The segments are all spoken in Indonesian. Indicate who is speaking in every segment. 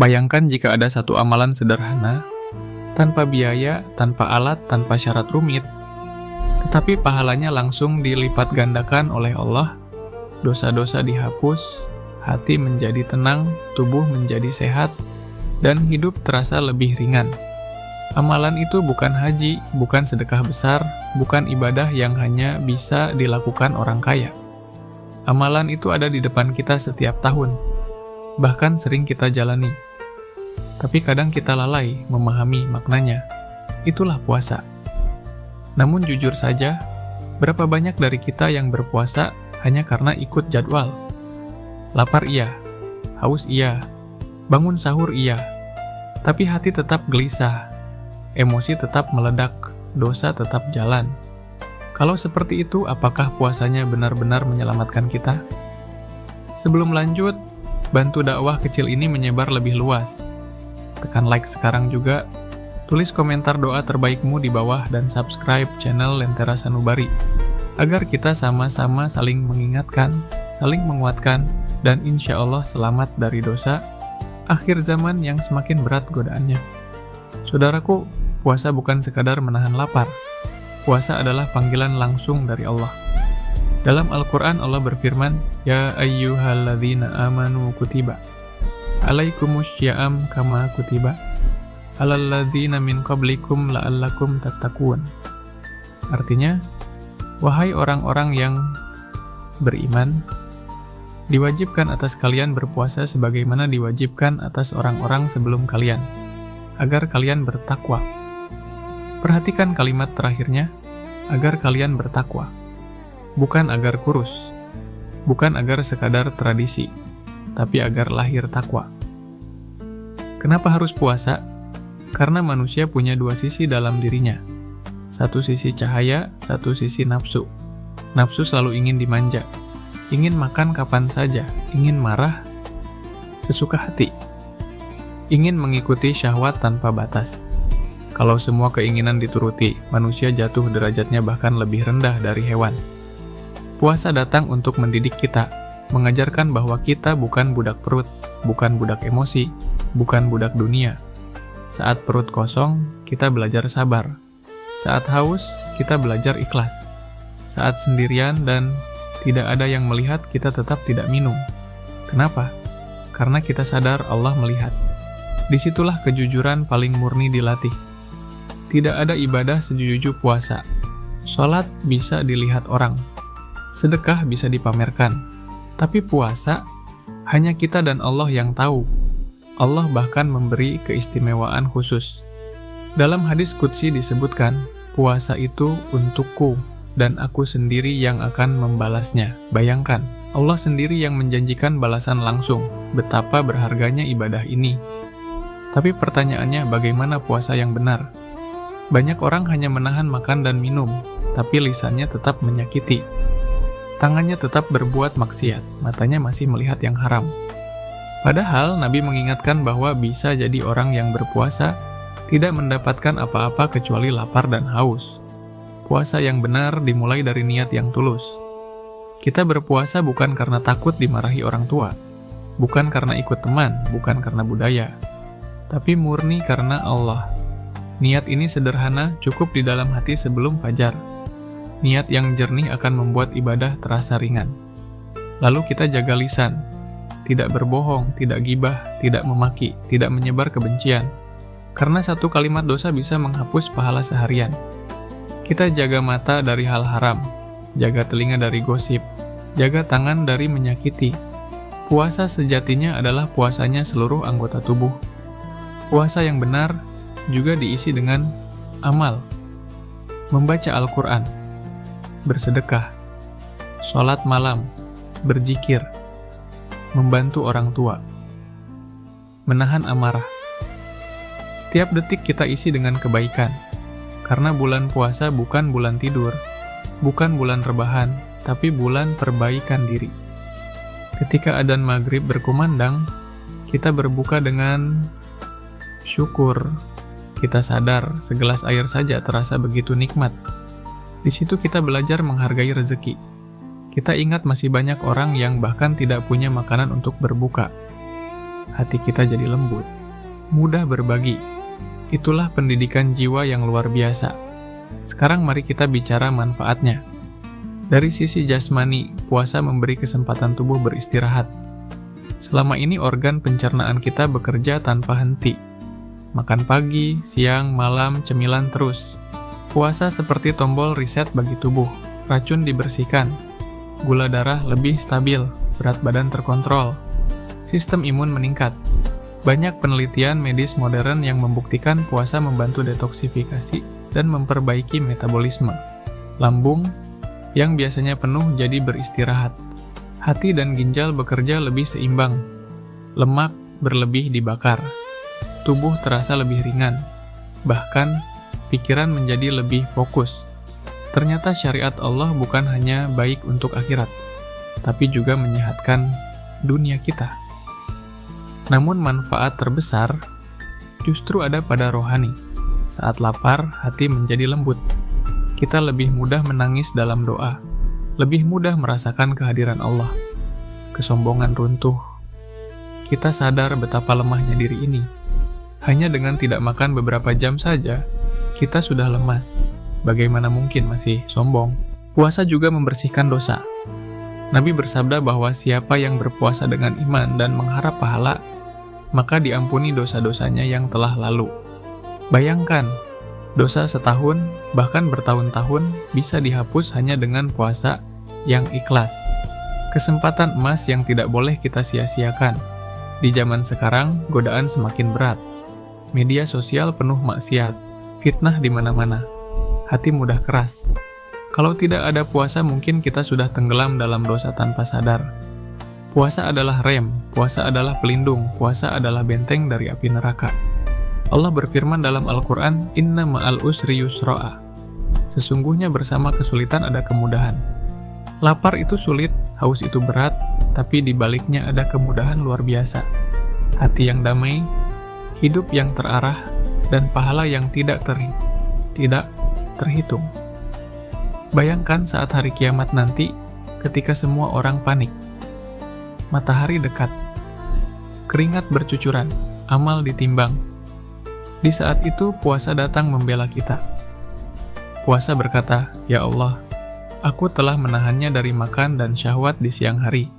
Speaker 1: Bayangkan jika ada satu amalan sederhana, tanpa biaya, tanpa alat, tanpa syarat rumit, tetapi pahalanya langsung dilipat gandakan oleh Allah, dosa-dosa dihapus, hati menjadi tenang, tubuh menjadi sehat, dan hidup terasa lebih ringan. Amalan itu bukan haji, bukan sedekah besar, bukan ibadah yang hanya bisa dilakukan orang kaya. Amalan itu ada di depan kita setiap tahun, bahkan sering kita jalani. Tapi kadang kita lalai memahami maknanya. Itulah puasa. Namun jujur saja, berapa banyak dari kita yang berpuasa hanya karena ikut jadwal? Lapar iya, haus iya, bangun sahur iya, tapi hati tetap gelisah, emosi tetap meledak, dosa tetap jalan. Kalau seperti itu, apakah puasanya benar-benar menyelamatkan kita? Sebelum lanjut, bantu dakwah kecil ini menyebar lebih luas. Tekan like sekarang juga, tulis komentar doa terbaikmu di bawah, dan subscribe channel Lentera Sanubari, agar kita sama-sama saling mengingatkan, saling menguatkan, dan insya Allah selamat dari dosa akhir zaman yang semakin berat godaannya. Saudaraku, puasa bukan sekadar menahan lapar. Puasa adalah panggilan langsung dari Allah. Dalam Al-Quran Allah berfirman, Ya ayyuhalladzina amanu kutiba alaikumussya'am kama kutiba alalladzina min qablikum la'allakum tattaqun. Artinya, wahai orang-orang yang beriman, diwajibkan atas kalian berpuasa sebagaimana diwajibkan atas orang-orang sebelum kalian, agar kalian bertakwa. Perhatikan kalimat terakhirnya, agar kalian bertakwa. Bukan agar kurus, bukan agar sekadar tradisi, tapi agar lahir takwa. Kenapa harus puasa? Karena manusia punya dua sisi dalam dirinya. Satu sisi cahaya, satu sisi nafsu. Nafsu selalu ingin dimanja, ingin makan kapan saja, ingin marah sesuka hati, ingin mengikuti syahwat tanpa batas. Kalau semua keinginan dituruti, manusia jatuh derajatnya bahkan lebih rendah dari hewan. Puasa datang untuk mendidik kita, mengajarkan bahwa kita bukan budak perut, bukan budak emosi, bukan budak dunia. Saat perut kosong, kita belajar sabar. Saat haus, kita belajar ikhlas. Saat sendirian dan tidak ada yang melihat, kita tetap tidak minum. Kenapa? Karena kita sadar Allah melihat. Disitulah kejujuran paling murni dilatih. Tidak ada ibadah sejuju puasa. Sholat bisa dilihat orang. Sedekah bisa dipamerkan. Tapi puasa, hanya kita dan Allah yang tahu. Allah bahkan memberi keistimewaan khusus. Dalam hadis qudsi disebutkan, puasa itu untukku, dan aku sendiri yang akan membalasnya. Bayangkan, Allah sendiri yang menjanjikan balasan langsung. Betapa berharganya ibadah ini. Tapi pertanyaannya, bagaimana puasa yang benar? Banyak orang hanya menahan makan dan minum, tapi lisannya tetap menyakiti. Tangannya tetap berbuat maksiat, matanya masih melihat yang haram. Padahal Nabi mengingatkan bahwa bisa jadi orang yang berpuasa tidak mendapatkan apa-apa kecuali lapar dan haus. Puasa yang benar dimulai dari niat yang tulus. Kita berpuasa bukan karena takut dimarahi orang tua, bukan karena ikut teman, bukan karena budaya, tapi murni karena Allah. Niat ini sederhana, cukup di dalam hati sebelum fajar. Niat yang jernih akan membuat ibadah terasa ringan. Lalu kita jaga lisan, tidak berbohong, tidak gibah, tidak memaki, tidak menyebar kebencian. Karena satu kalimat dosa bisa menghapus pahala seharian. Kita jaga mata dari hal haram, jaga telinga dari gosip, jaga tangan dari menyakiti. Puasa sejatinya adalah puasanya seluruh anggota tubuh. Puasa yang benar juga diisi dengan amal. Membaca Al-Quran, bersedekah, sholat malam, berzikir, membantu orang tua, menahan amarah. Setiap detik kita isi dengan kebaikan, karena bulan puasa bukan bulan tidur, bukan bulan rebahan, tapi bulan perbaikan diri. Ketika adzan maghrib berkumandang, kita berbuka dengan syukur. Kita sadar segelas air saja terasa begitu nikmat. Di situ kita belajar menghargai rezeki. Kita ingat masih banyak orang yang bahkan tidak punya makanan untuk berbuka. hati kita jadi lembut, mudah berbagi. Itulah pendidikan jiwa yang luar biasa. Sekarang mari kita bicara manfaatnya. Dari sisi jasmani, puasa memberi kesempatan tubuh beristirahat. Selama ini organ pencernaan kita bekerja tanpa henti. Makan pagi, siang, malam, cemilan terus. Puasa seperti tombol reset bagi tubuh. Racun dibersihkan. Gula darah lebih stabil, berat badan terkontrol. Sistem imun meningkat. Banyak penelitian medis modern yang membuktikan puasa membantu detoksifikasi dan memperbaiki metabolisme. Lambung yang biasanya penuh jadi beristirahat. Hati dan ginjal bekerja lebih seimbang. Lemak berlebih dibakar. Tubuh terasa lebih ringan. Bahkan, pikiran menjadi lebih fokus. Ternyata syariat Allah bukan hanya baik untuk akhirat, tapi juga menyehatkan dunia kita. Namun manfaat terbesar justru ada pada rohani. Saat lapar, hati menjadi lembut. Kita lebih mudah menangis dalam doa. Lebih mudah merasakan kehadiran Allah. Kesombongan runtuh. Kita sadar betapa lemahnya diri ini. Hanya dengan tidak makan beberapa jam saja, kita sudah lemas. Bagaimana mungkin masih sombong? Puasa juga membersihkan dosa. Nabi bersabda bahwa siapa yang berpuasa dengan iman dan mengharap pahala, maka diampuni dosa-dosanya yang telah lalu. Bayangkan, dosa setahun, bahkan bertahun-tahun, bisa dihapus hanya dengan puasa yang ikhlas. Kesempatan emas yang tidak boleh kita sia-siakan. Di zaman sekarang, godaan semakin berat. Media sosial penuh maksiat, fitnah di mana-mana. Hati mudah keras. Kalau tidak ada puasa, mungkin kita sudah tenggelam dalam dosa tanpa sadar. Puasa adalah rem, puasa adalah pelindung, puasa adalah benteng dari api neraka. Allah berfirman dalam Al-Quran, Inna ma'al usri yusro'a. Sesungguhnya bersama kesulitan ada kemudahan. Lapar itu sulit, haus itu berat, tapi di baliknya ada kemudahan luar biasa. Hati yang damai, hidup yang terarah, dan pahala yang tidak terhitung. Bayangkan saat hari kiamat nanti, ketika semua orang panik. Matahari dekat, keringat bercucuran, amal ditimbang. Di saat itu, puasa datang membela kita. Puasa berkata, Ya Allah, aku telah menahannya dari makan dan syahwat di siang hari.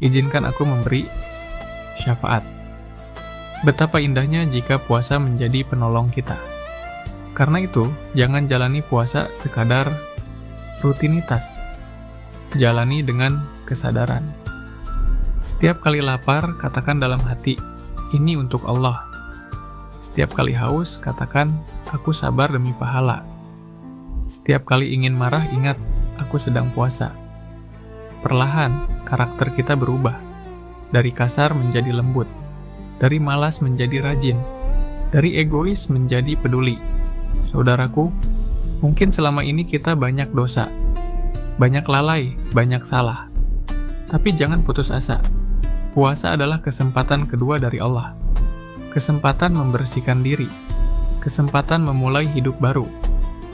Speaker 1: Izinkan aku memberi syafaat. Betapa indahnya jika puasa menjadi penolong kita. Karena itu, jangan jalani puasa sekadar rutinitas. Jalani dengan kesadaran. Setiap kali lapar, katakan dalam hati, ini untuk Allah. Setiap kali haus, katakan, aku sabar demi pahala. Setiap kali ingin marah, ingat, aku sedang puasa. Perlahan, karakter kita berubah. Dari kasar menjadi lembut. Dari malas menjadi rajin. Dari egois menjadi peduli. Saudaraku, mungkin selama ini kita banyak dosa. Banyak lalai, banyak salah. Tapi jangan putus asa. Puasa adalah kesempatan kedua dari Allah. Kesempatan membersihkan diri, kesempatan memulai hidup baru,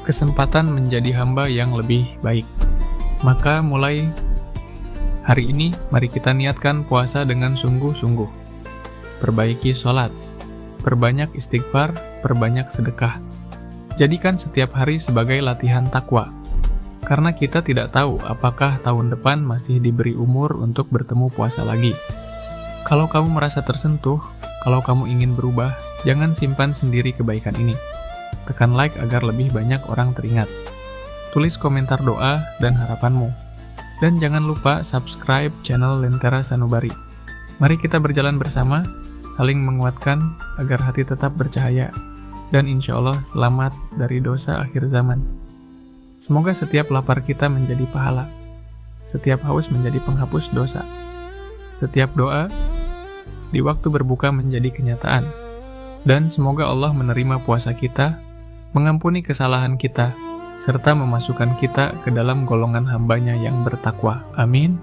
Speaker 1: kesempatan menjadi hamba yang lebih baik. Maka mulai hari ini, mari kita niatkan puasa dengan sungguh-sungguh. Perbaiki sholat, perbanyak istighfar, perbanyak sedekah. Jadikan setiap hari sebagai latihan takwa, karena kita tidak tahu apakah tahun depan masih diberi umur untuk bertemu puasa lagi. Kalau kamu merasa tersentuh, kalau kamu ingin berubah, jangan simpan sendiri kebaikan ini. Tekan like agar lebih banyak orang teringat. Tulis komentar doa dan harapanmu. Dan jangan lupa subscribe channel Lentera Sanubari. Mari kita berjalan bersama, saling menguatkan agar hati tetap bercahaya. Dan insya Allah selamat dari dosa akhir zaman. Semoga setiap lapar kita menjadi pahala. Setiap haus menjadi penghapus dosa. Setiap doa di waktu berbuka menjadi kenyataan. Dan semoga Allah menerima puasa kita, mengampuni kesalahan kita, serta memasukkan kita ke dalam golongan hamba-Nya yang bertakwa. Amin.